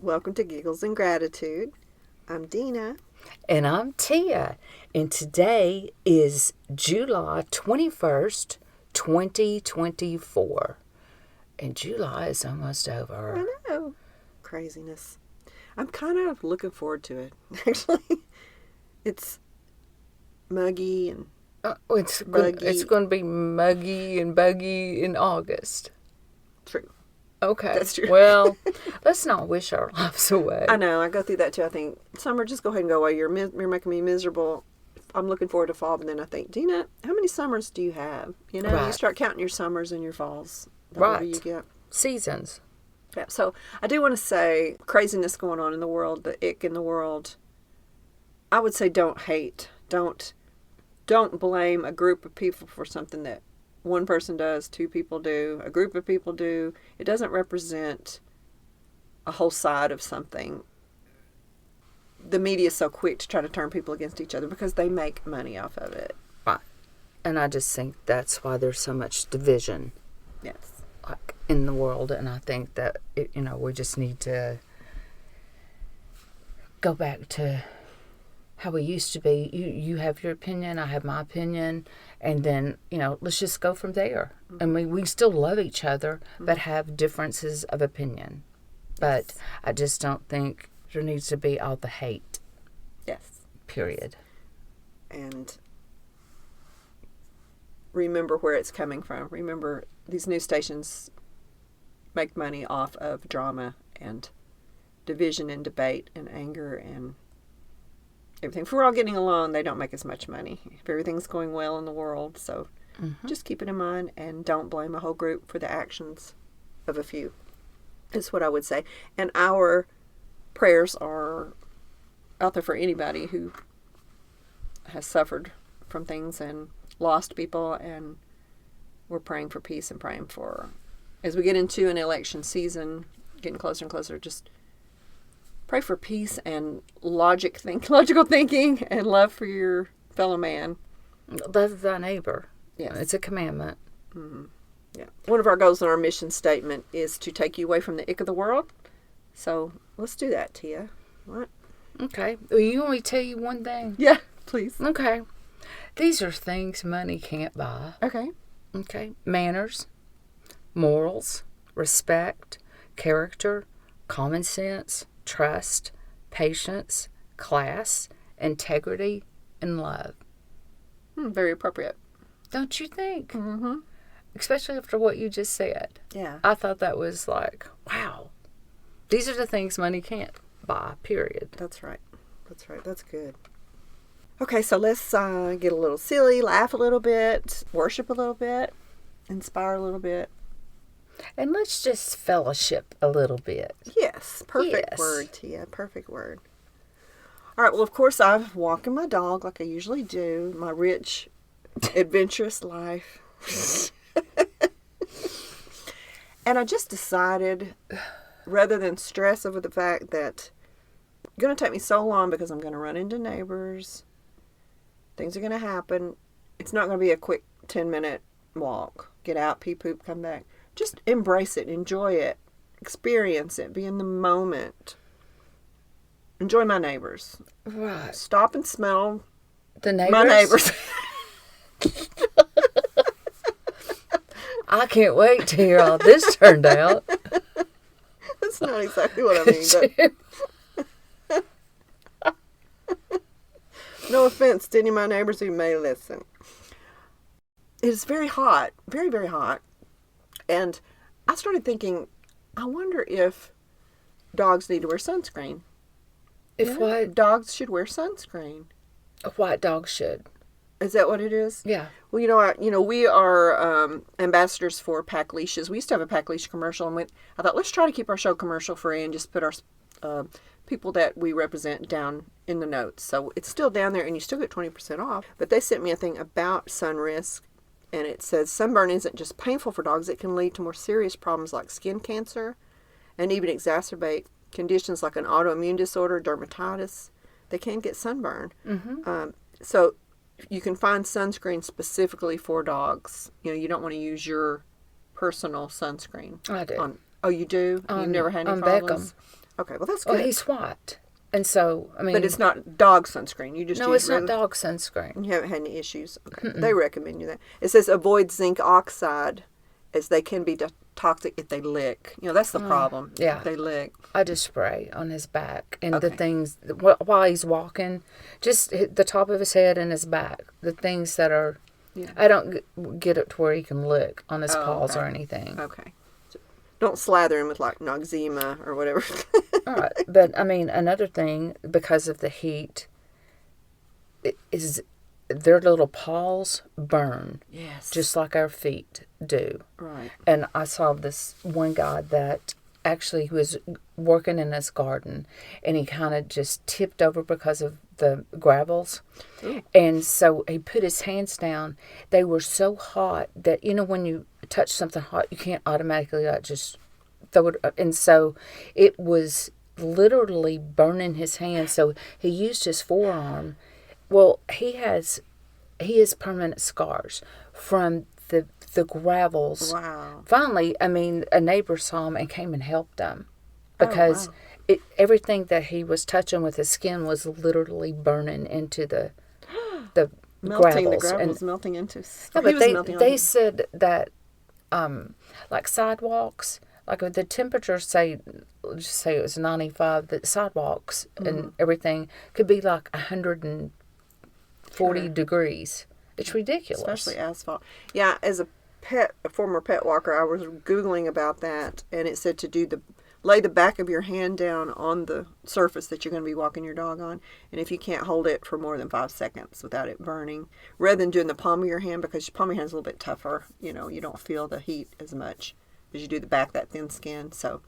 Welcome to Giggles and Gratitude. I'm Dena. And I'm Tia. And today is July 21st, 2024. And July is almost over. I know. Craziness. I'm kind of looking forward to it, actually. It's muggy and buggy. It's going to be muggy and buggy in August. True. Okay. That's true. Well, let's not wish our lives away. I know. I go through that too. I think, summer, just go ahead and go away. You're making me miserable. I'm looking forward to fall, but then I think, Dena, how many summers do you have? You know, Right. You start counting your summers and your falls. Right. You get. Seasons. Yeah. So I do want to say, craziness going on in the world, the ick in the world. I would say don't hate. Don't blame a group of people for something that one person does, two people do, a group of people do. It doesn't represent a whole side of something. The media is so quick to try to turn people against each other because they make money off of it. Right. And I just think that's why there's so much division. Yes. Like in the world, and I think that we just need to go back to how we used to be. You have your opinion, I have my opinion, and then let's just go from there. I mean, we still love each other, but have differences of opinion. But I just don't think there needs to be all the hate. Yes. Period. And remember where it's coming from. Remember, these news stations make money off of drama and division and debate and anger and everything. If we're all getting along, they don't make as much money. If everything's going well in the world, so just keep it in mind and don't blame a whole group for the actions of a few. Is what I would say. And our prayers are out there for anybody who has suffered from things and lost people, and we're praying for peace and praying for, as we get into an election season, getting closer and closer, just pray for peace and logical thinking and love for your fellow man. Love thy neighbor. Yes. It's a commandment. Mm-hmm. Yeah. One of our goals in our mission statement is to take you away from the ick of the world. So let's do that, Tia. What? Okay. Well, you want me to tell you one thing? Yeah, please. Okay. These are things money can't buy. Okay. Okay. Manners, morals, respect, character, common sense, trust, patience, class, integrity, and love. Very appropriate. Don't you think? Mm-hmm. Especially after what you just said. Yeah. I thought that was like, wow. These are the things money can't buy, period. That's right. That's right. That's good. Okay, so let's get a little silly, laugh a little bit, worship a little bit, inspire a little bit. And let's just fellowship a little bit. Yes, perfect Yes. word, Tia. Perfect word. All right, well, of course, I'm walking my dog like I usually do, my rich, adventurous life. And I just decided, rather than stress over the fact that it's going to take me so long because I'm going to run into neighbors, things are going to happen, it's not going to be a quick 10-minute walk. Get out, pee, poop, come back. Just embrace it, enjoy it, experience it, be in the moment. Enjoy my neighbors. Right. Stop and smell The neighbors. my neighbors. I can't wait to hear how this turned out. That's not exactly what I mean, but no offense to any of my neighbors who may listen. It is very hot, very, very hot. And I started thinking, I wonder if dogs need to wear sunscreen. If what? Dogs should wear sunscreen. A white dog should. Is that what it is? Yeah. Well, we are ambassadors for Pack Leashes. We used to have a Pack Leash commercial, and I thought, let's try to keep our show commercial free and just put our people that we represent down in the notes. So it's still down there, and you still get 20% off. But they sent me a thing about sun risk, and it says sunburn isn't just painful for dogs. It can lead to more serious problems like skin cancer and even exacerbate conditions like an autoimmune disorder, dermatitis. They can get sunburn. Mm-hmm. So you can find sunscreen specifically for dogs. You don't want to use your personal sunscreen. I do. Oh, you do? You've never had any problems? Beckham. Okay, well, that's Well, good. he's white. And so, I mean... But it's not dog sunscreen. You just No, use it's not dog sunscreen. You haven't had any issues. Okay. They recommend you that. It says avoid zinc oxide as they can be toxic if they lick. That's the problem. Yeah. If they lick. I just spray on his back and Okay. the things while he's walking, just hit the top of his head and his back. The things that are, I don't get it to where he can lick on his paws or anything. Okay. So don't slather him with like Noxzema or whatever. All right, but I mean another thing because of the heat is their little paws burn. Yes. Just like our feet do. Right. And I saw this one guy that actually was working in his garden and he kind of just tipped over because of the gravels. Ooh. And so he put his hands down. They were so hot that, when you touch something hot, you can't automatically just throw it up. And so it was literally burning his hand. So he used his forearm. Well, he has permanent scars from the gravels. Wow. Finally, I mean, a neighbor saw him and came and helped him because everything that he was touching with his skin was literally burning into the melting, gravels. The gravels and, melting into. No, but they said that like sidewalks, like if the temperature say it was 95, the sidewalks and everything could be like 140 degrees. It's ridiculous. Especially asphalt. Yeah, as a former pet walker, I was Googling about that, and it said to lay the back of your hand down on the surface that you're going to be walking your dog on, and if you can't hold it for more than 5 seconds without it burning, rather than doing the palm of your hand, because your palm of your hand's a little bit tougher, you don't feel the heat as much as you do the back, that thin skin. So,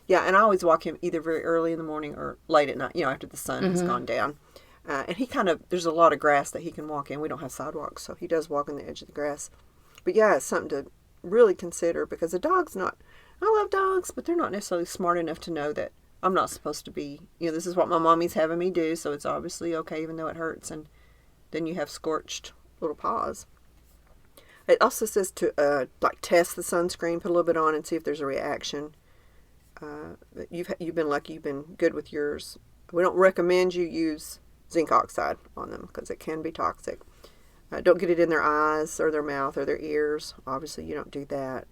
yeah, and I always walk him either very early in the morning or late at night, after the sun has gone down. And he there's a lot of grass that he can walk in. We don't have sidewalks, so he does walk on the edge of the grass. But yeah, it's something to really consider because the dog's not, I love dogs, but they're not necessarily smart enough to know that I'm not supposed to be, this is what my mommy's having me do, so it's obviously okay even though it hurts. And then you have scorched little paws. It also says to test the sunscreen, put a little bit on and see if there's a reaction. You've been lucky, you've been good with yours. We don't recommend you use zinc oxide on them because it can be toxic. Don't get it in their eyes or their mouth or their ears. Obviously, you don't do that.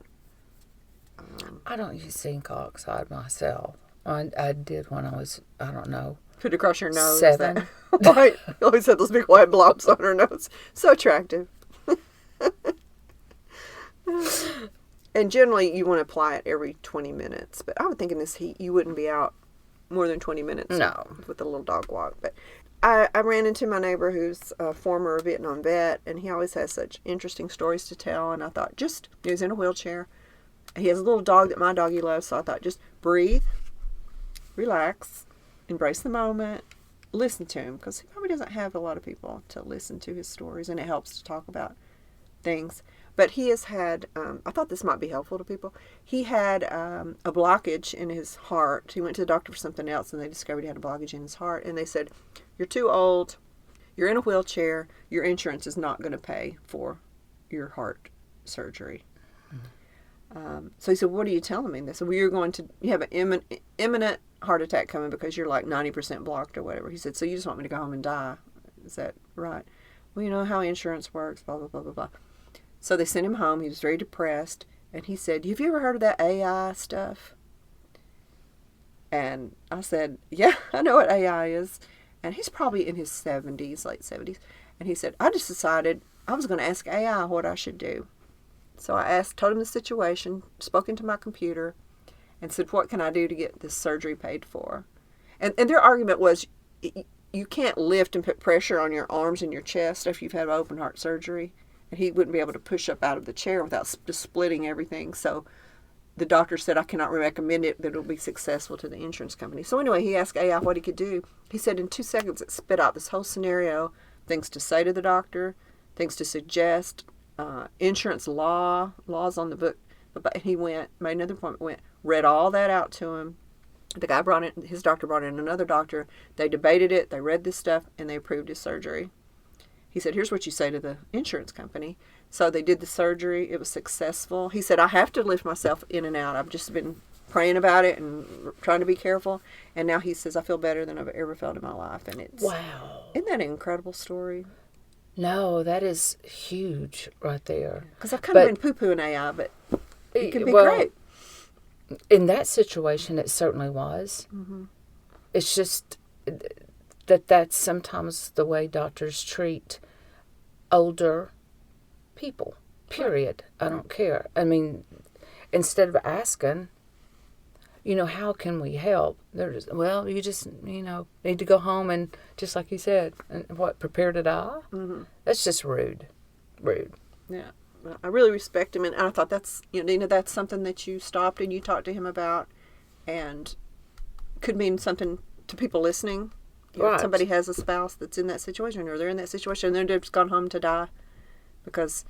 I don't use zinc oxide myself. I did when I was, I don't know. Put it across your nose. 7. Right. You always had those big white blobs on her nose. So attractive. And generally, you want to apply it every 20 minutes. But I would think in this heat, you wouldn't be out more than 20 minutes with a little dog walk. But I ran into my neighbor who's a former Vietnam vet, and he always has such interesting stories to tell. And I thought, he's in a wheelchair. He has a little dog that my doggy loves, so I thought, just breathe, relax, embrace the moment, listen to him, because he probably doesn't have a lot of people to listen to his stories, and it helps to talk about things. But he has had, I thought this might be helpful to people, he had a blockage in his heart. He went to the doctor for something else, and they discovered he had a blockage in his heart, and they said, you're too old, you're in a wheelchair, your insurance is not going to pay for your heart surgery. So he said, what are you telling me? They said, well, you have an imminent heart attack coming because you're like 90% blocked or whatever. He said, so you just want me to go home and die? Is that right? Well, you know how insurance works, blah, blah, blah, blah, blah. So they sent him home. He was very depressed. And he said, have you ever heard of that AI stuff? And I said, yeah, I know what AI is. And he's probably in his 70s, late 70s. And he said, I just decided I was going to ask AI what I should do. So I told him the situation, spoke into my computer, and said, what can I do to get this surgery paid for? And their argument was, you can't lift and put pressure on your arms and your chest if you've had open heart surgery. And he wouldn't be able to push up out of the chair without just splitting everything. So the doctor said, I cannot recommend it, that it'll be successful to the insurance company. So anyway, he asked AI what he could do. He said in 2 seconds it spit out this whole scenario, things to say to the doctor, things to suggest, insurance laws on the book. But he made another appointment, read all that out to him. The guy his doctor brought in another doctor. They debated it, they read this stuff, and they approved his surgery. He said, here's what you say to the insurance company. So they did the surgery. It was successful. He said, I have to lift myself in and out. I've just been praying about it and trying to be careful. And now he says, I feel better than I've ever felt in my life. And it's, Wow. Isn't that an incredible story? No, that is huge right there. Because I've kind of been poo-pooing AI, but it can be great. In that situation, it certainly was. Mm-hmm. It's just that's sometimes the way doctors treat older people, period. Right. I don't care. I mean, instead of asking, how can we help? They're just, well, you just, need to go home and, just like you said, and prepare to die? Mm-hmm. That's just rude. Rude. Yeah. I really respect him, and I thought that's, Dena, that's something that you stopped and you talked to him about, and could mean something to people listening. Right. If somebody has a spouse that's in that situation, or they're in that situation, and they've just gone home to die because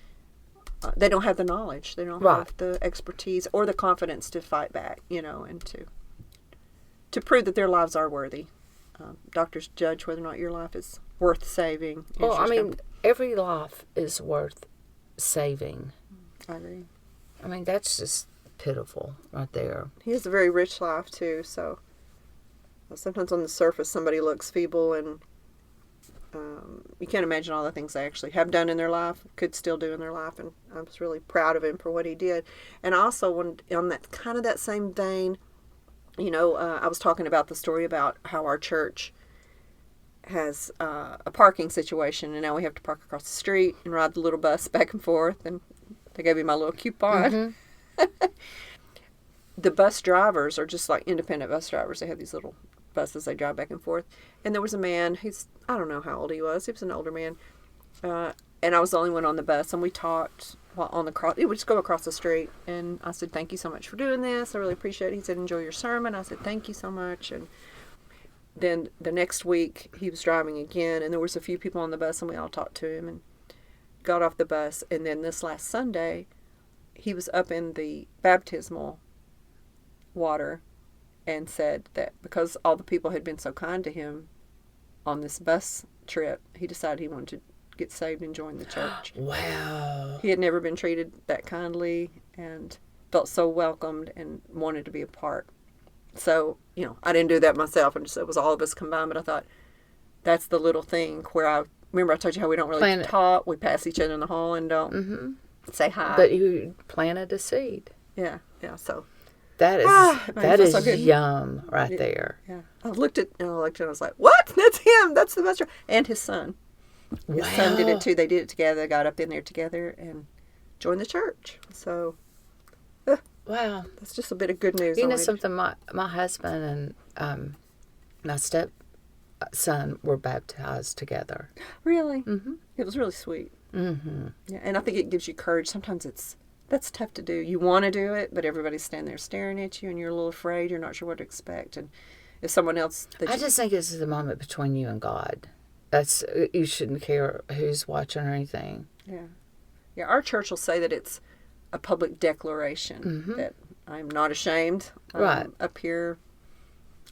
they don't have the knowledge, they don't have the expertise or the confidence to fight back, and to prove that their lives are worthy. Doctors judge whether or not your life is worth saving. Well, I mean, every life is worth saving. I agree. I mean, that's just pitiful right there. He has a very rich life, too, so sometimes on the surface somebody looks feeble, and you can't imagine all the things they actually have done in their life, could still do in their life, and I was really proud of him for what he did. And I also wanted, on that same vein, I was talking about the story about how our church has a parking situation, and now we have to park across the street and ride the little bus back and forth, and they gave me my little coupon. Mm-hmm. The bus drivers are just like independent bus drivers. They have these little buses they drive back and forth. And there was a man, I don't know how old he was an older man, and I was the only one on the bus, and we talked while on the cross. It would just go across the street, and I said, thank you so much for doing this, I really appreciate it. He said, enjoy your sermon. I said, thank you so much. And then the next week he was driving again, and there was a few people on the bus, and we all talked to him and got off the bus. And then this last Sunday he was up in the baptismal water and said that because all the people had been so kind to him on this bus trip, he decided he wanted to get saved and join the church. Wow. He had never been treated that kindly and felt so welcomed and wanted to be a part. So, I didn't do that myself, and it was all of us combined, but I thought that's the little thing where I told you how we don't really talk. We pass each other in the hall and don't say hi. But you planted a seed. Yeah, so. That is so yum right there. Yeah. I looked at and I was like, what? That's him. That's the best. And his son. His son did it too. They did it together. They got up in there together and joined the church. So, wow. That's just a bit of good news. Something, my husband and my stepson were baptized together. Really? Mm-hmm. It was really sweet. Mm-hmm. Yeah, and I think it gives you courage. Sometimes that's tough to do. You want to do it, but everybody's standing there staring at you, and you're a little afraid. You're not sure what to expect. And if someone else... I just think this is a moment between you and God. You shouldn't care who's watching or anything. Yeah. Yeah, our church will say that it's a public declaration, that I'm not ashamed. Right. Up here,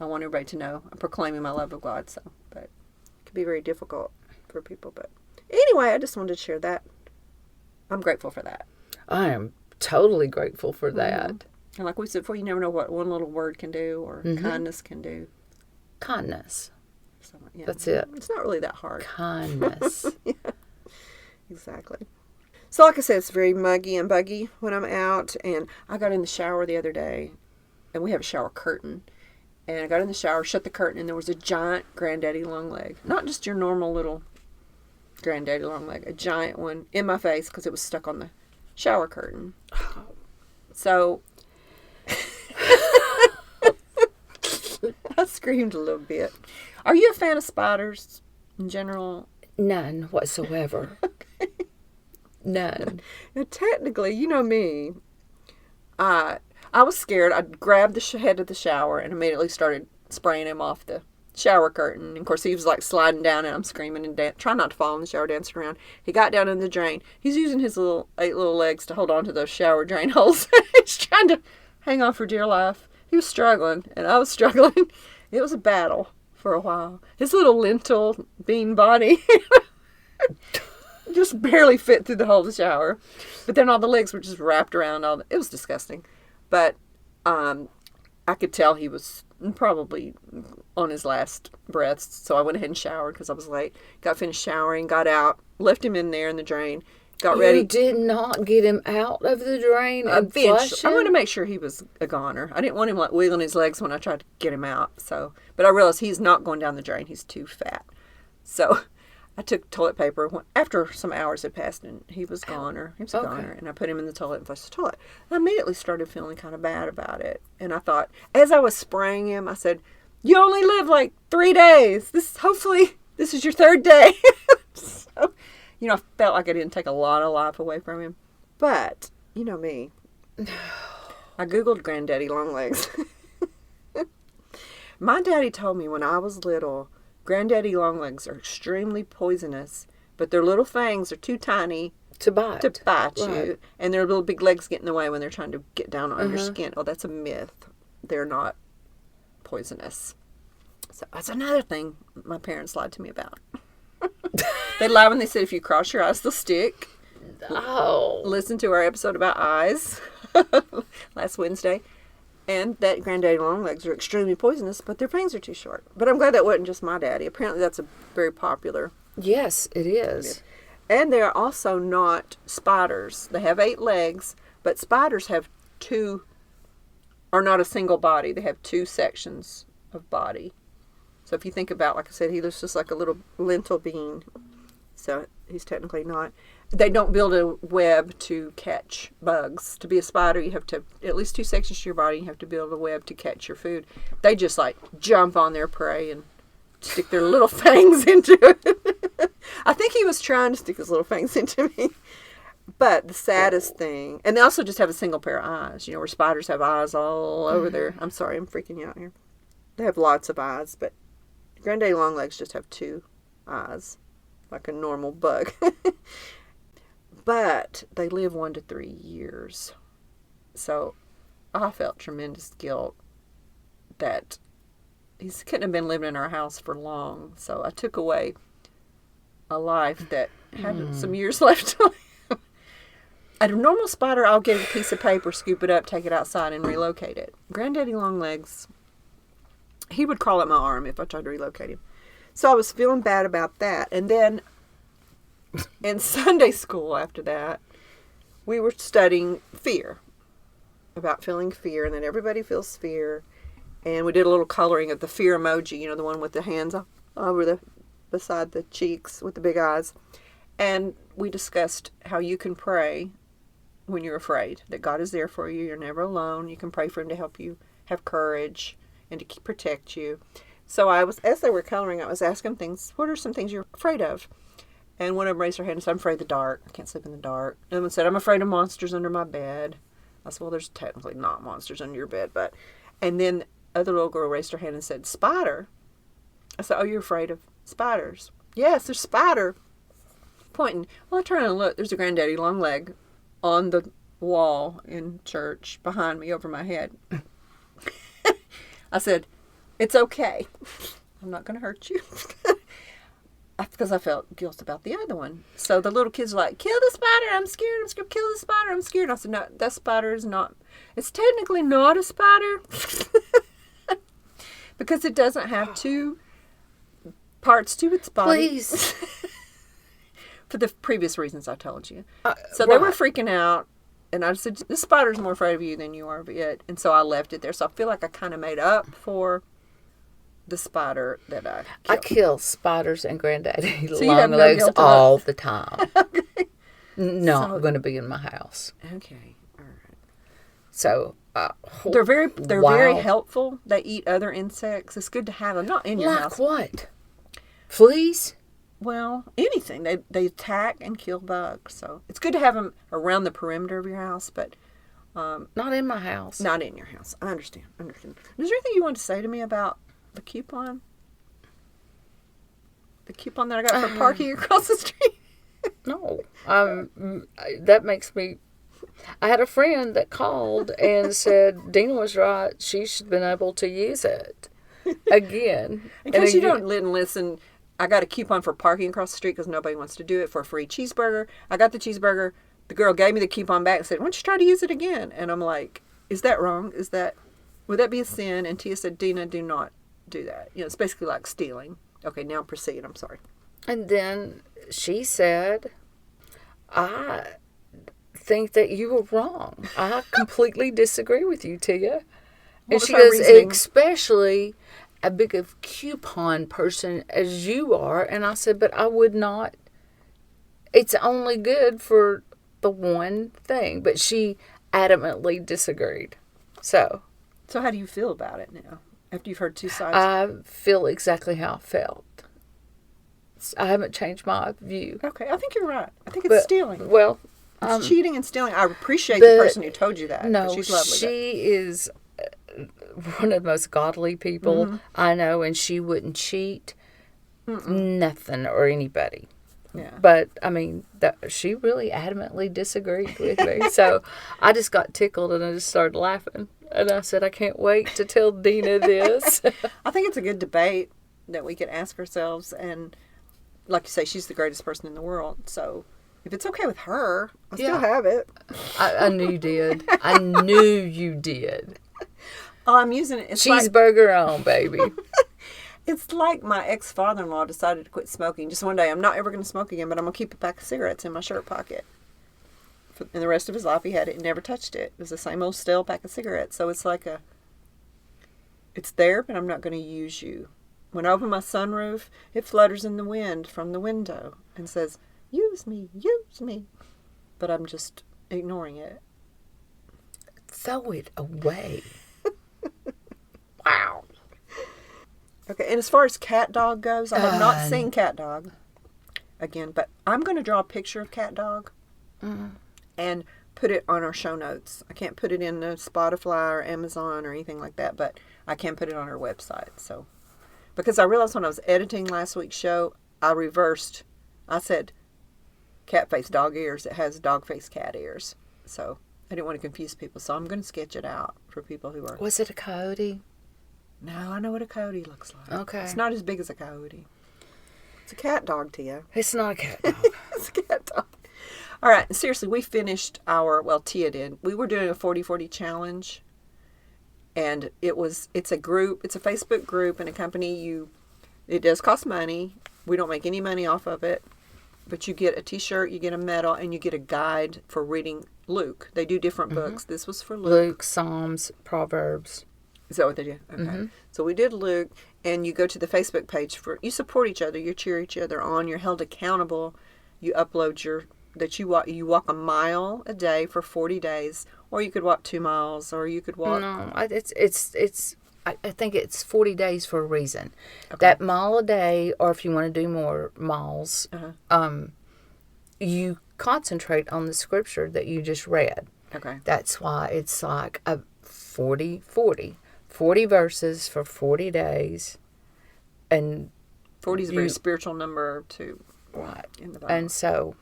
I want everybody to know I'm proclaiming my love of God. So, but it can be very difficult for people. But anyway, I just wanted to share that. I'm grateful for that. I am totally grateful for that. And like we said before, you never know what one little word can do or kindness can do. Kindness. So, yeah, that's it. It's not really that hard. Kindness. Yeah, exactly. So like I said, it's very muggy and buggy when I'm out. And I got in the shower the other day, and we have a shower curtain. And I got in the shower, shut the curtain, and there was a giant granddaddy long leg. Not just your normal little granddaddy long leg, a giant one in my face because it was stuck on the shower curtain. So I screamed a little bit. Are you a fan of spiders in general? None whatsoever. Okay. None. Now, technically, you know me. I was scared. I grabbed the head of the shower and immediately started spraying him off the shower curtain. And of course, he was like sliding down, and I'm screaming and trying not to fall in the shower, dancing around. He got down in the drain. He's using his 8 little legs to hold on to those shower drain holes. He's trying to hang on for dear life. He was struggling, and I was struggling. It was a battle for a while. His little lentil bean body just barely fit through the hole of the shower. But then all the legs were just wrapped around it was disgusting. But I could tell he was probably on his last breaths. So I went ahead and showered because I was late. Got finished showering, got out, left him in there in the drain, got ready. You did not get him out of the drain and flush him? I wanted to make sure he was a goner. I didn't want him like wiggling his legs when I tried to get him out. But I realized he's not going down the drain. He's too fat. So I took toilet paper after some hours had passed, and he was goner. He was a goner, and I put him in the toilet and flushed the toilet. I immediately started feeling kind of bad about it, and I thought, as I was spraying him, I said, "You only live like 3 days. Hopefully this is your 3rd day." So, I felt like I didn't take a lot of life away from him, but you know me. I Googled Granddaddy Longlegs. My daddy told me when I was little, Granddaddy Longlegs are extremely poisonous, but their little fangs are too tiny to bite you, and their little big legs get in the way when they're trying to get down on your skin. Oh, that's a myth. They're not poisonous. So that's another thing my parents lied to me about. They lied when they said if you cross your eyes, they'll stick. Oh. Listen to our episode about eyes last Wednesday. And that Granddaddy Longlegs are extremely poisonous, but their fangs are too short. But I'm glad that wasn't just my daddy. Apparently that's a very popular. Yes, it is. And they are also not spiders. They have 8 legs, but spiders are not a single body. They have 2 sections of body. So if you think about, like I said, he looks just like a little lentil bean. So he's technically not. They don't build a web to catch bugs. To be a spider, you have to at least 2 sections to your body. You have to build a web to catch your food. They just like jump on their prey and stick their little fangs into it. I think he was trying to stick his little fangs into me. But the saddest thing, and they also just have a single pair of eyes. Where spiders have eyes all over there. I'm sorry, I'm freaking you out here. They have lots of eyes, but Granddaddy Longlegs just have 2 eyes, like a normal bug. But they live 1 to 3 years. So I felt tremendous guilt that he couldn't have been living in our house for long. So I took away a life that had some years left to live. A normal spider, I'll get a piece of paper, scoop it up, take it outside, and relocate it. Granddaddy Longlegs, he would crawl up my arm if I tried to relocate him. So I was feeling bad about that. And then in Sunday school after that, we were studying fear, about feeling fear, and then everybody feels fear. And we did a little coloring of the fear emoji, the one with the hands over beside the cheeks with the big eyes. And we discussed how you can pray when you're afraid, that God is there for you. You're never alone. You can pray for him to help you have courage and to protect you. So as they were coloring, I was asking things, what are some things you're afraid of? And one of them raised her hand and said, I'm afraid of the dark. I can't sleep in the dark. And one said, I'm afraid of monsters under my bed. I said, well, there's technically not monsters under your bed, but. And then other little girl raised her hand and said, spider. I said, oh, you're afraid of spiders? Yes, there's spider. Pointing. Well, I turn and look. There's a Granddaddy Longleg on the wall in church behind me over my head. I said, it's okay. I'm not going to hurt you. Because I felt guilt about the other one. So the little kids were like, kill the spider, I'm scared, kill the spider, I'm scared. I said, no, that spider is not, it's technically not a spider. Because it doesn't have 2 parts to its body. Please. For the previous reasons I told you. So they were freaking out. And I said, this spider's more afraid of you than you are of it. And so I left it there. So I feel like I kind of made up for the spider that I killed. I kill spiders and Granddaddy So you have no Longlegs guilt all the time. Okay. Not So- going to be in my house. Okay. All right. So They're very wow. helpful. They eat other insects. It's good to have them. Not in your Like house. what? Fleas? Well, anything. They attack and kill bugs. So it's good to have them around the perimeter of your house, but Not in my house. not in your house. I understand. Is there anything you want to say to me about the coupon? The coupon that I got for parking across the street? No. That makes me. I had a friend that called and said Dena was right. She should have been able to use it again. In case you didn't listen, I got a coupon for parking across the street because nobody wants to do it, for a free cheeseburger. I got the cheeseburger. The girl gave me the coupon back and said, why don't you try to use it again? And I'm like, is that wrong? Is that Would that be a sin? And Tia said, Dena, do not do that. You know, it's basically like stealing. Okay, now proceed. I'm sorry. And then she said, I think that you were wrong. I completely disagree with you, Tia. And she goes, reasoning? especially a big of coupon person as you are. And I said, but I would not. It's only good for the one thing. But she adamantly disagreed. So how do you feel about it now? After you've heard two sides? I feel exactly how I felt. I haven't changed my view. Okay, I think you're right. I think it's stealing. Well, it's cheating and stealing. I appreciate the person who told you that. No, she's lovely. she is one of the most godly people I know, and she wouldn't cheat nothing or anybody. Yeah. But, I mean, she really adamantly disagreed with me. So I just got tickled and I just started laughing. And I said, I can't wait to tell Dena this. I think it's a good debate that we could ask ourselves. And like you say, she's the greatest person in the world. So if it's okay with her, I still have it. I knew you did. I knew you did. Oh, I'm using it. It's cheeseburger on, baby. It's like my ex-father-in-law decided to quit smoking. Just one day, I'm not ever going to smoke again, but I'm going to keep a pack of cigarettes in my shirt pocket. And the rest of his life, he had it and never touched it. It was the same old stale pack of cigarettes. So it's like it's there, but I'm not going to use you. When I open my sunroof, it flutters in the wind from the window and says, use me, use me. But I'm just ignoring it. Throw it away. Wow. Okay, and as far as Cat Dog goes, I have not seen Cat Dog again, but I'm going to draw a picture of Cat Dog and put it on our show notes. I can't put it in Spotify or Amazon or anything like that, but I can put it on our website. So, because I realized when I was editing last week's show, I said cat face dog ears. It has dog face cat ears. So I didn't want to confuse people, so I'm going to sketch it out for people who are... Was it a coyote? No, I know what a coyote looks like. Okay. It's not as big as a coyote. It's a cat dog, Tia. It's not a cat dog. It's a cat dog. All right. Seriously, we finished Tia did. We were doing a 40-40 challenge. And it's a group. It's a Facebook group and a company. It does cost money. We don't make any money off of it. But you get a t-shirt, you get a medal, and you get a guide for reading Luke. They do different books. This was for Luke. Luke, Psalms, Proverbs. Is that what they do? Okay. So we did Luke, and you go to the Facebook page you support each other, you cheer each other on, you're held accountable, you upload you walk a mile a day for 40 days, or you could walk 2 miles, or you could walk... No, I think it's 40 days for a reason. Okay. That mile a day, or if you want to do more miles, you concentrate on the scripture that you just read. Okay. That's why it's like a 40 verses for 40 days. And 40 is a very spiritual number, too. Right. In the Bible. And so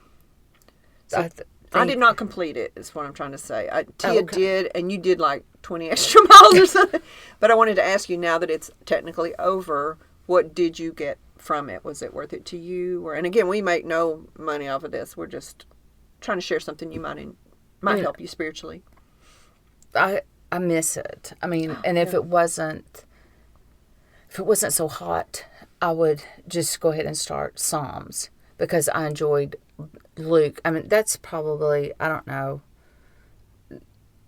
I did not complete it, is what I'm trying to say. Tia did, and you did like 20 extra miles or something. But I wanted to ask you, now that it's technically over, what did you get from it? Was it worth it to you? And again, we make no money off of this. We're just trying to share something you might help you spiritually. I miss it. I mean, and if it wasn't so hot, I would just go ahead and start Psalms because I enjoyed Luke. I mean, that's probably, I don't know,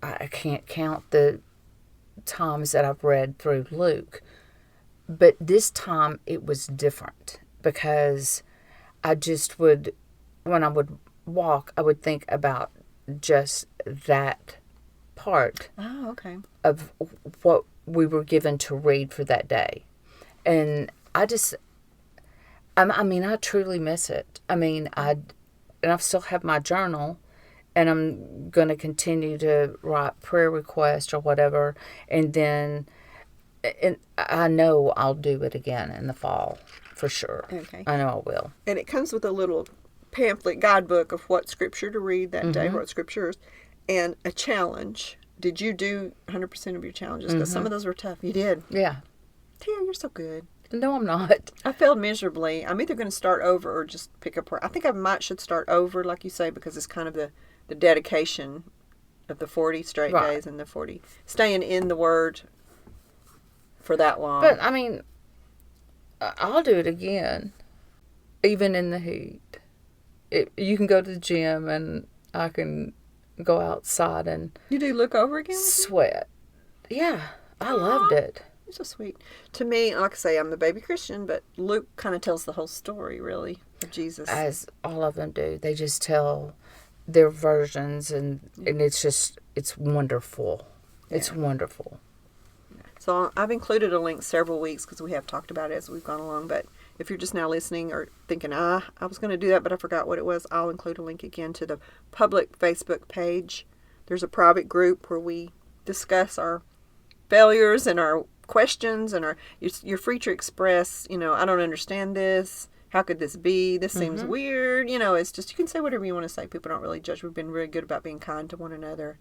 I can't count the times that I've read through Luke. But this time it was different because I just would, when I would walk, I would think about just that part of what we were given to read for that day. And I truly miss it. I mean, I still have my journal, and I'm going to continue to write prayer requests or whatever. And then I know I'll do it again in the fall for sure. Okay. I know I will. And it comes with a little pamphlet guidebook of what scripture to read that day, what scriptures, and a challenge. Did you do 100% of your challenges? Because some of those were tough. You did. Yeah. Tia, you're so good. No, I'm not. I failed miserably. I'm either going to start over or just pick up where... I think I should start over, like you say, because it's kind of the dedication of the 40 straight days and the 40. Staying in the Word for that long. But, I mean, I'll do it again, even in the heat. You can go to the gym, and I can go outside and you do look over again? sweat. Yeah, I loved it. It's so sweet. To me, like I say, I'm the baby Christian, but Luke kind of tells the whole story, really, of Jesus. As all of them do. They just tell their versions, and it's wonderful. It's wonderful. So I've included a link several weeks because we have talked about it as we've gone along. But if you're just now listening or thinking, I was going to do that, but I forgot what it was, I'll include a link again to the public Facebook page. There's a private group where we discuss our failures and our questions, and you're free to express, I don't understand this. How could this be? This seems weird. It's just, you can say whatever you want to say. People don't really judge. We've been very good about being kind to one another,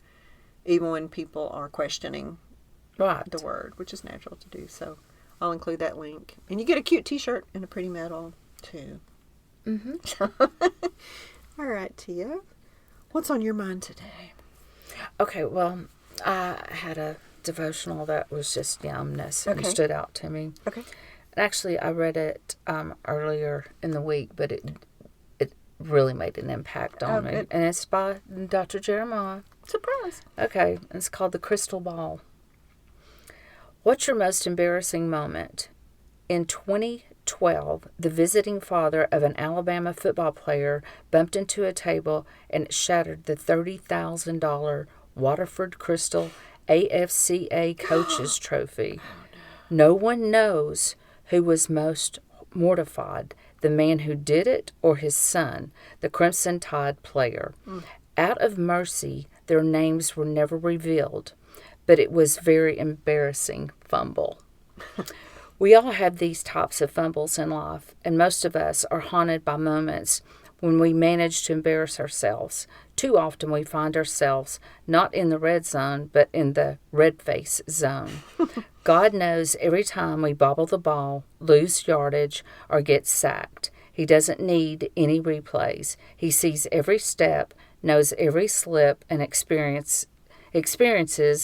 even when people are questioning the word, which is natural to do. So I'll include that link. And you get a cute t-shirt and a pretty medal, too. All right, Tia. What's on your mind today? Okay, well, I had a devotional that was just yumness and stood out to me. Okay. And actually, I read it earlier in the week, but it really made an impact on me. Good. And it's by Dr. Jeremiah. Surprise. Okay, it's called The Crystal Ball. What's your most embarrassing moment? In 2012, the visiting father of an Alabama football player bumped into a table and it shattered the $30,000 Waterford Crystal AFCA Coaches Trophy. No one knows who was most mortified, the man who did it or his son, the Crimson Tide player. Out of mercy, their names were never revealed, but it was very embarrassing fumble. We all have these types of fumbles in life, and most of us are haunted by moments when we manage to embarrass ourselves. Too often we find ourselves not in the red zone, but in the red face zone. God knows every time we bobble the ball, lose yardage, or get sacked. He doesn't need any replays. He sees every step, knows every slip, and experiences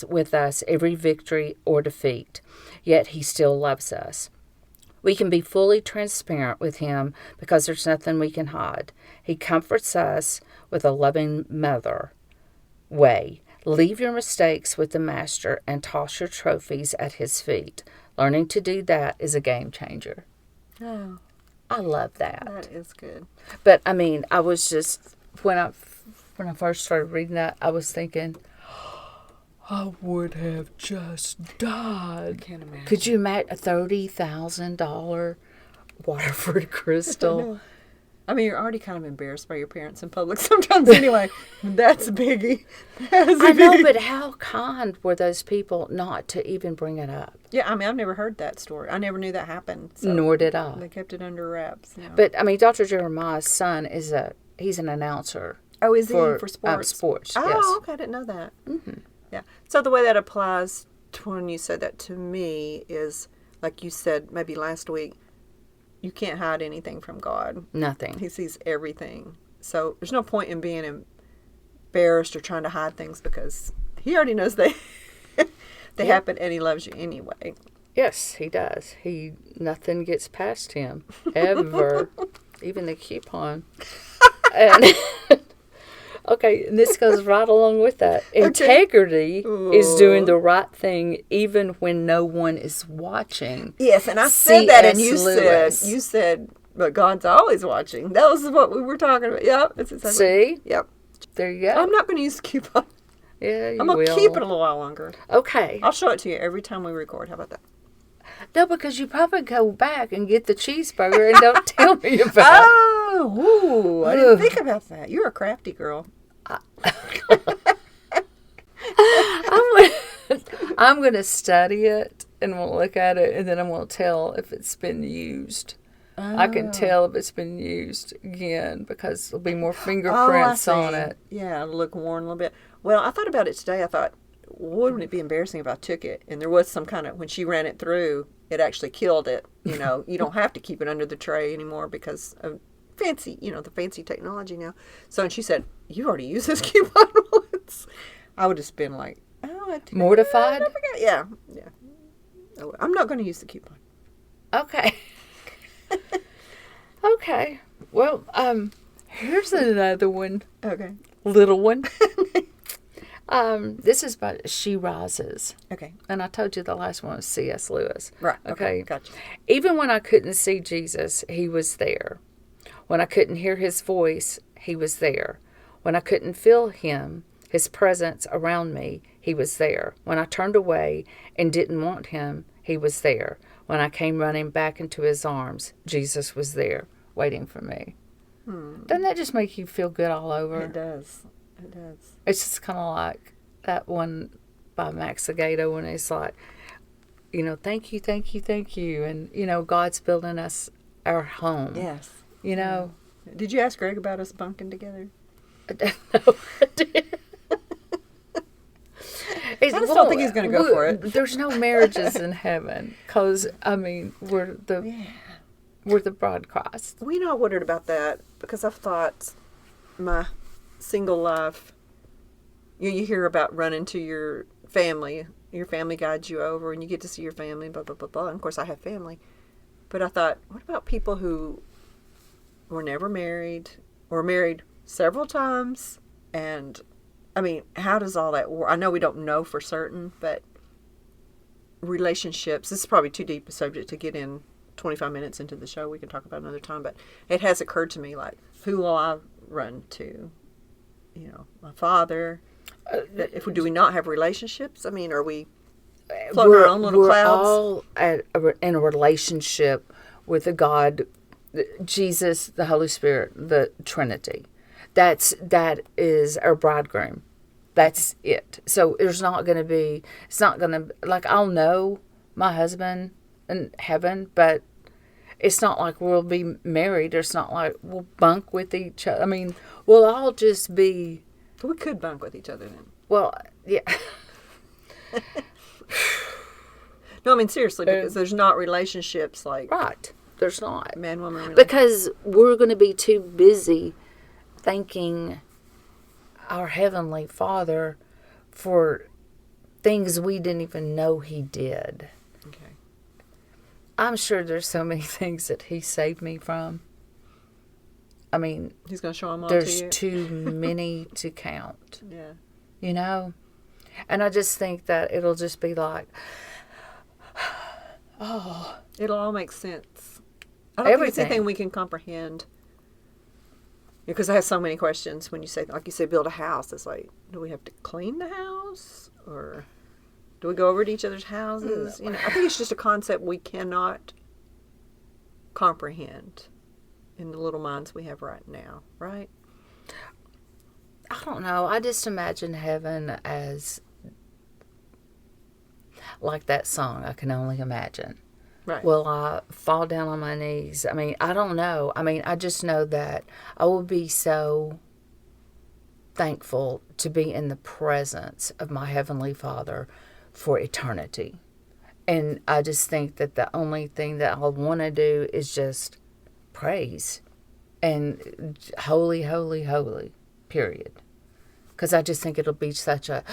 with us every victory or defeat. Yet he still loves us. We can be fully transparent with him because there's nothing we can hide. He comforts us with a loving mother way. Leave your mistakes with the master and toss your trophies at his feet. Learning to do that is a game changer. Oh, I love that. that is good. But I mean, I was just when I first started reading that, I was thinking, I would have just died. I can't imagine. Could you imagine a $30,000 Waterford Crystal? I mean, you're already kind of embarrassed by your parents in public sometimes anyway. That's a biggie. I know, but how kind were those people not to even bring it up? Yeah, I mean, I've never heard that story. I never knew that happened. So Nor did I. They kept it under wraps. But, I mean, Dr. Jeremiah's son he's an announcer. Oh, is he for sports? Sports, oh, yes. Okay, I didn't know that. Mm-hmm. Yeah. So the way that applies to when you said that to me is, like you said maybe last week, you can't hide anything from God. Nothing. He sees everything. So there's no point in being embarrassed or trying to hide things because he already knows they happen and he loves you anyway. Yes, he does. Nothing gets past him ever, even the coupon. And okay, and this goes right along with that. Integrity is doing the right thing even when no one is watching. Yes, and I said that, and you said, but God's always watching. That was what we were talking about. Yep. That's exactly. See? Yep. There you go. I'm not going to use the coupon. Yeah, I'm going to keep it a little while longer. Okay. I'll show it to you every time we record. How about that? No, because you probably go back and get the cheeseburger and don't tell me about it. Oh, I didn't think about that. You're a crafty girl. I'm going to study it and we'll look at it and then I'm going to tell if it's been used. Oh. I can tell if it's been used again because there'll be more fingerprints on it. Yeah, it'll look worn a little bit. Well, I thought about it today. I thought, wouldn't it be embarrassing if I took it and there was some kind of, when she ran it through, it actually killed it. You know, you don't have to keep it under the tray anymore because of fancy, the fancy technology now. So, and she said, you already used this coupon once. I would have just been like, oh, mortified? Yeah. So I'm not going to use the coupon. Okay. Okay. Well, here's another one. Okay. Little one. This is by She Rises. Okay. And I told you the last one was C.S. Lewis. Right. Okay. Gotcha. Even when I couldn't see Jesus, he was there. When I couldn't hear his voice, he was there. When I couldn't feel him, his presence around me, he was there. When I turned away and didn't want him, he was there. When I came running back into his arms, Jesus was there, waiting for me. Doesn't that just make you feel good all over? It does. It does. It's just kind of like that one by Max Agato when it's like, thank you, thank you, thank you. And, God's building us our home. Yes. Did you ask Greg about us bunking together? No, I did. I just don't think he's going to go for it. There's no marriages in heaven because, we're the bride Christ. We know I wondered about that because I've thought my single life, you hear about running to your family guides you over and you get to see your family, blah, blah, blah, blah. And of course I have family. But I thought, what about people who were never married or married several times? And how does all that work? I know we don't know for certain, but relationships, this is probably too deep a subject to get in 25 minutes into the show. We can talk about it another time, but it has occurred to me, like, who will I run to? My father. Do we not have relationships? Are we floating our own little clouds? We're all in a relationship with the God, Jesus, the Holy Spirit, the Trinity. That is our bridegroom. That's it. So it's not going to, like, I'll know my husband in heaven, but it's not like we'll be married. It's not like we'll bunk with each other. We'll all just be. But we could bunk with each other then. Well, yeah. No, seriously, because there's not relationships like. Right. There's not. Man-woman relationship. Because we're going to be too busy thanking our Heavenly Father for things we didn't even know He did. Okay. I'm sure there's so many things that He saved me from. He's going to show them all to you. There's too many to count. Yeah. And I just think that it'll just be like, oh. It'll all make sense. I don't think it's anything we can comprehend. Because I have so many questions when you say, like you say, build a house. It's like, do we have to clean the house? Or do we go over to each other's houses? I think it's just a concept we cannot comprehend in the little minds we have right now, right? I don't know. I just imagine heaven as like that song, I Can Only Imagine. Right. Will I fall down on my knees? I don't know. I just know that I will be so thankful to be in the presence of my Heavenly Father for eternity. And I just think that the only thing that I'll want to do is just praise and holy, holy, holy, period. Because I just think it'll be such a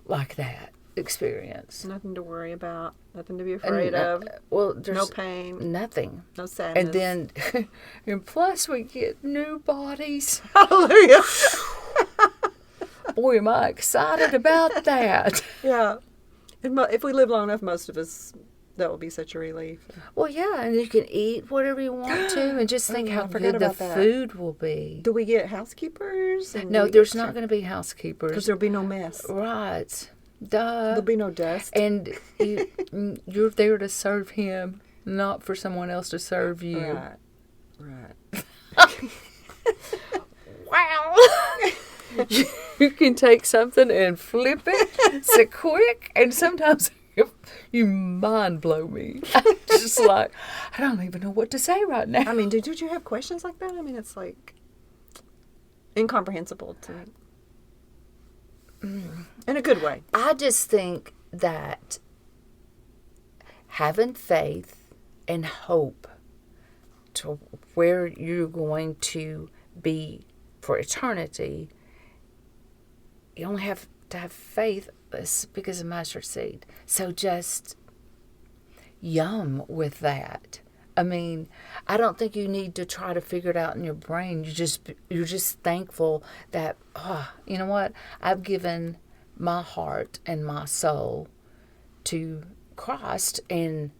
like that experience. Nothing to worry about, nothing to be afraid of. Well, there's no pain, nothing, no sadness, and then, and plus we get new bodies. Hallelujah! Boy, am I excited about that. Yeah, if we live long enough, most of us, that will be such a relief. Well, yeah, and you can eat whatever you want to, and just think how good the food will be. Do we get housekeepers? No, there's not going to be housekeepers because there'll be no mess. Right. Duh. There'll be no dust. And you're there to serve Him, not for someone else to serve you. Right. Wow. You can take something and flip it so quick, and sometimes you mind blow me. I'm just like, I don't even know what to say right now. Did you have questions like that? It's like incomprehensible to me. In a good way. I just think that having faith and hope to where you're going to be for eternity, you only have to have faith as big as a mustard seed. So just yum with that. I mean, I don't think you need to try to figure it out in your brain. You're just thankful that, you know what? I've given my heart and my soul to Christ, and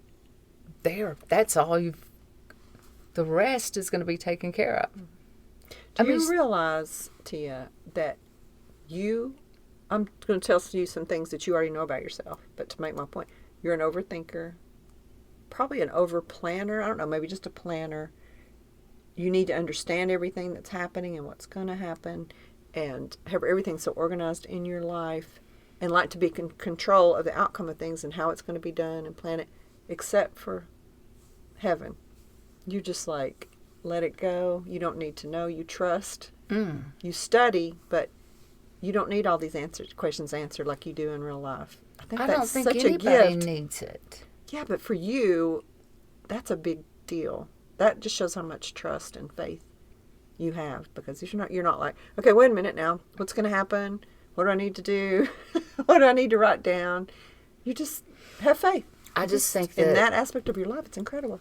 that's all the rest is going to be taken care of. Do you realize, Tia, that I'm going to tell you some things that you already know about yourself, but to make my point, you're an overthinker, probably an over-planner. I don't know, maybe just a planner. You need to understand everything that's happening and what's going to happen, and have everything so organized in your life, and like to be in control of the outcome of things and how it's going to be done and plan it, except for heaven. You just like let it go. You don't need to know. You trust. You study, but you don't need all these questions answered like you do in real life. I don't think anybody needs it. Yeah, but for you, that's a big deal. That just shows how much trust and faith you have, because if you're not like, okay, wait a minute now, what's going to happen? What do I need to do? What do I need to write down? You just have faith. I just think that in that aspect of your life, it's incredible.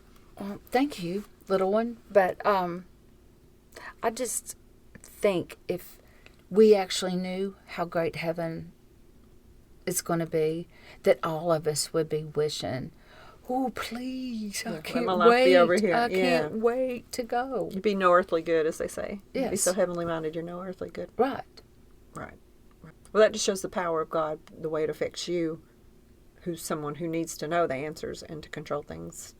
Thank you, little one. But I just think if we actually knew how great heaven is going to be, that all of us would be wishing, oh, please, I can't wait. Over here. I can't wait to go. You'd be no earthly good, as they say. Yes. You'd be so heavenly minded, you're no earthly good. Right. Well, that just shows the power of God, the way it affects you, who's someone who needs to know the answers and to control things,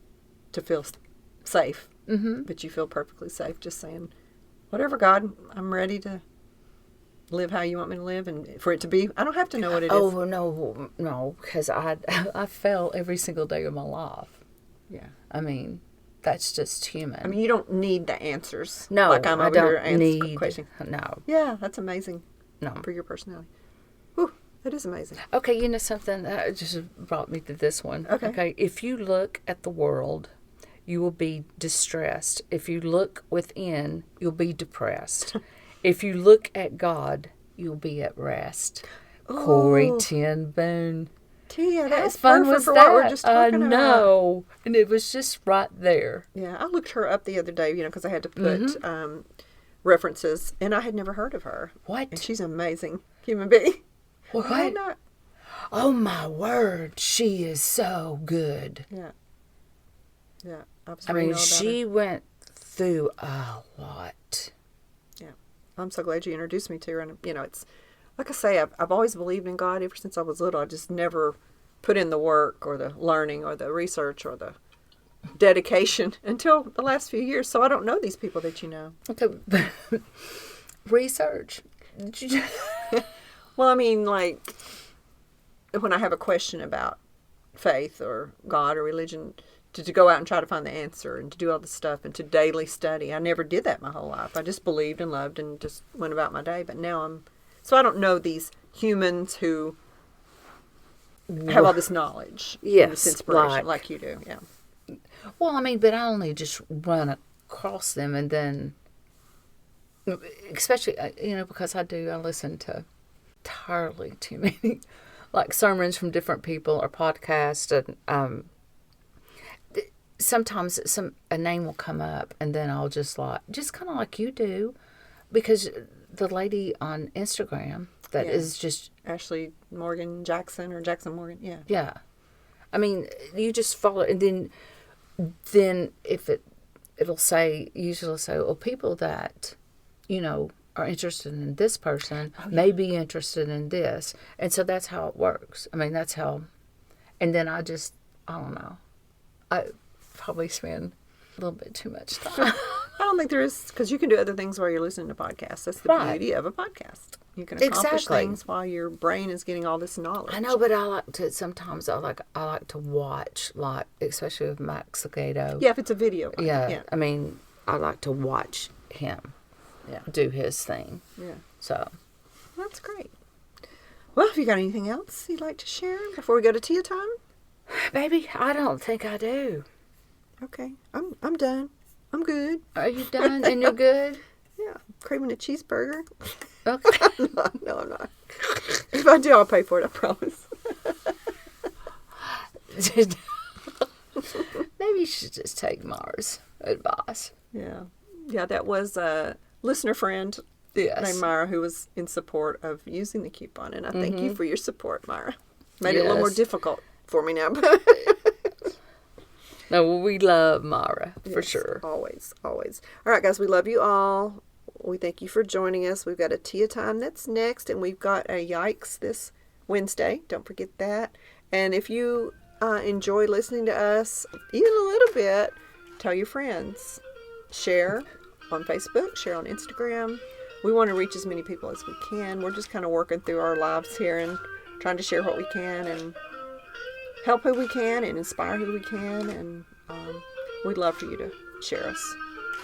to feel safe. Mm-hmm. But you feel perfectly safe just saying, whatever, God, I'm ready to live how you want me to live, and for it to be, I don't have to know what it is. Oh, no, because I fail every single day of my life. Yeah. I mean, that's just human. I mean, you don't need the answers. No, like I'm over I don't here answering need questions. No. Yeah, that's amazing. No. For your personality. Whew, that is amazing. Okay, you know something? That just brought me to this one. Okay. If you look at the world, you will be distressed. If you look within, you'll be depressed. If you look at God, you'll be at rest. Ooh. Corrie ten Boom. Tia, that's fun perfect was for that? what we're just talking about. I know. And it was just right there. Yeah, I looked her up the other day, because I had to put references, and I had never heard of her. What? And she's an amazing human being. What? Why not? Oh, my word. She is so good. Yeah. Yeah. I mean, she went through a lot. Yeah. I'm so glad you introduced me to her. And, it's, like I say, I've always believed in God ever since I was little. I just never put in the work or the learning or the research or the dedication until the last few years. So I don't know these people that you know. Okay. Research. Well, I mean, like, when I have a question about faith or God or religion, to go out and try to find the answer and to do all the stuff and to daily study. I never did that my whole life. I just believed and loved and just went about my day. But now so I don't know these humans who have all this knowledge. Yes. This inspiration like you do. Yeah. Well, I mean, but I only just run across them, and then, especially, because I listen to entirely too many, like, sermons from different people or podcasts, and sometimes a name will come up, and then I'll just kind of like you do, because the lady on Instagram that is just Ashley Morgan Jackson or Jackson Morgan, yeah. I mean, you just follow, and then if it'll usually say, well, people that are interested in this person may be interested in this, and so that's how it works. I mean, that's how, and then I don't know. I probably spend a little bit too much time. I don't think there is, because you can do other things while you're listening to podcasts. That's the beauty of a podcast. You can accomplish things while your brain is getting all this knowledge. I know, but I like to watch, like, especially with Max Lucado. Yeah, if it's a video. Yeah. I mean, I like to watch him do his thing. Yeah. So. That's great. Well, have you got anything else you'd like to share before we go to tea time? Baby, I don't think I do. Okay. I'm done. I'm good. Are you done and you're good? Yeah. Craving a cheeseburger. Okay. No, I'm not. If I do, I'll pay for it, I promise. Maybe you should just take Mara's advice. Yeah. Yeah, that was a listener friend named Myra who was in support of using the coupon. And I thank you for your support, Myra. Made it a little more difficult for me now. No, we love Myra, for sure. Always, always. All right, guys, we love you all. We thank you for joining us. We've got a Tia Time that's next, and we've got a Yikes this Wednesday. Don't forget that. And if you enjoy listening to us, even a little bit, tell your friends. Share on Facebook, share on Instagram. We want to reach as many people as we can. We're just kind of working through our lives here and trying to share what we can and help who we can and inspire who we can. And we'd love for you to share us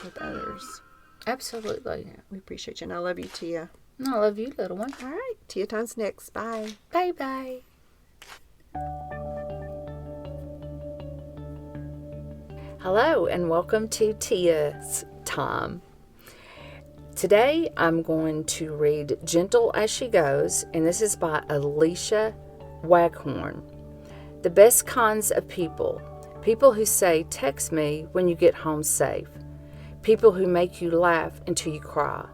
with others. Absolutely. Yeah, we appreciate you. And I love you, Tia. I love you, little one. All right. Tia Time's next. Bye. Bye-bye. Hello, and welcome to Tia's Time. Today, I'm going to read Gentle as She Goes, and this is by Alicia Waghorn. The best kinds of people. People who say, text me when you get home safe. People who make you laugh until you cry.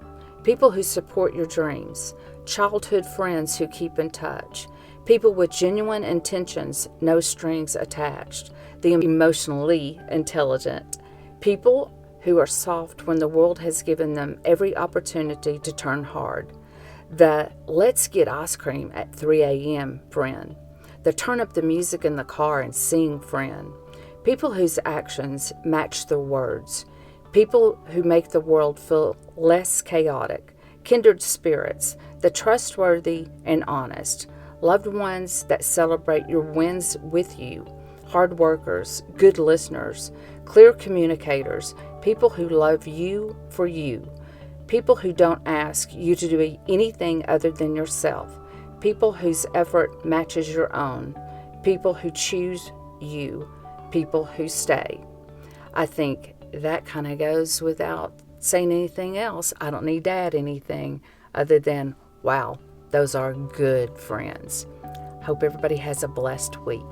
People who support your dreams. Childhood friends who keep in touch. People with genuine intentions, no strings attached. The emotionally intelligent. People who are soft when the world has given them every opportunity to turn hard. The let's get ice cream at 3 a.m. friend. The turn up the music in the car and sing friend. People whose actions match their words. People who make the world feel less chaotic. Kindred spirits, the trustworthy and honest. Loved ones that celebrate your wins with you. Hard workers, good listeners, clear communicators, people who love you for you. People who don't ask you to do anything other than yourself. People whose effort matches your own. People who choose you. People who stay. I think that kind of goes without saying anything else. I don't need to add anything other than, wow, those are good friends. Hope everybody has a blessed week.